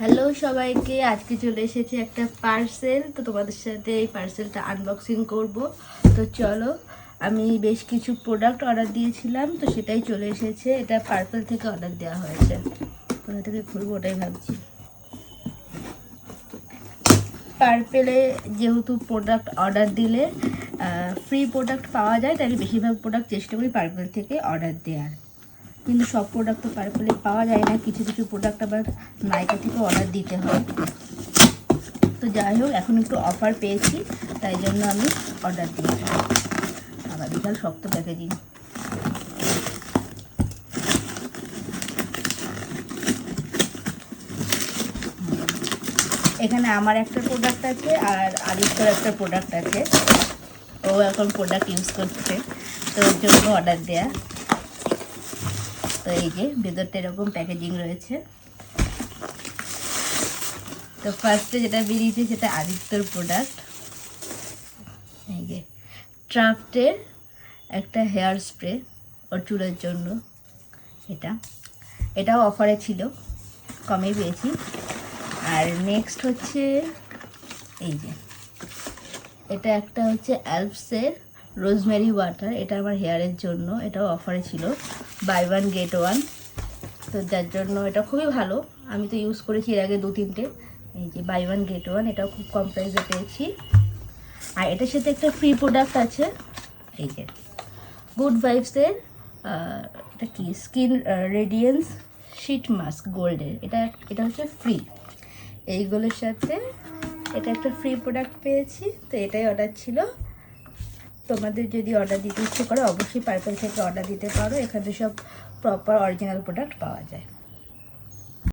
Hello সবাইকে, আজকে চলে এসেছে একটা পার্সেল। তো তোমাদের সাথে এই পার্সেলটা আনবক্সিং করব। তো চলো, আমি বেশ কিছু প্রোডাক্ট অর্ডার দিয়েছিলাম, তো সেটাই চলে এসেছে। এটা পার্পল থেকে অর্ডার দেওয়া হয়েছে। কোথা থেকে খুলবো ওটাই ভাবছি। পার্পেলে যেহেতু প্রোডাক্ট অর্ডার দিলে ফ্রি প্রোডাক্ট পাওয়া যায়, তাই আমি বেশিরভাগ প্রোডাক্ট চেষ্টা করি পার্পেল থেকে অর্ডার দেওয়ার। কিন্তু সব প্রোডাক্ট তো পার্পেলে পাওয়া যায় না, কিছু কিছু প্রোডাক্ট আবার নাইকা থেকে অর্ডার দিতে হয়। তো যাই হোক, এখন একটু অফার পেয়েছি, তাই জন্য আমি অর্ডার দিয়েছি। আবার বিশাল শক্ত প্যাকেজিং। এখানে আমার একটা প্রোডাক্ট আছে আর আদিত্যর একটা প্রোডাক্ট আছে। ও এখন প্রোডাক্ট ইউজ করছে, তো ওর জন্য অর্ডার দেয়া। তো এই যে ভেতরটা এরকম প্যাকেজিং রয়েছে। তো ফার্স্টে যেটা বেরিয়েছে সেটা আদিত্যর প্রোডাক্ট। এই যে ট্রাফটের একটা হেয়ার স্প্রে ওর চুলের জন্য। এটাও অফারে ছিল, কমে পেয়েছি। আর নেক্সট হচ্ছে এই যে এটা একটা হচ্ছে অ্যালপসের রোজমেরি ওয়াটার। এটা আমার হেয়ারের জন্য, এটাও অফারে ছিল, বাই ওয়ান গেট ওয়ান। তো যার জন্য এটা খুবই ভালো, আমি তো ইউজ করেছি এর আগে 2-3টে। এই যে বাই ওয়ান গেট ওয়ান, এটাও খুব কম প্রাইসে পেয়েছি। আর এটার সাথে একটা ফ্রি প্রোডাক্ট আছে, এই যে গুড ভাইবসের এটা কি স্কিন রেডিয়েন্স শিট মাস্ক গোল্ডের। এটা হচ্ছে ফ্রি। এইগুলোর সাথে এটা একটা ফ্রি প্রোডাক্ট পেয়েছি। তো এটাই অর্ডার ছিল। তোমাদের যদি অর্ডার দিতে ইচ্ছে করো, অবশ্যই পার্পল থেকে অর্ডার দিতে পারো। এখানে সব প্রপার অরিজিনাল প্রোডাক্ট পাওয়া যায়।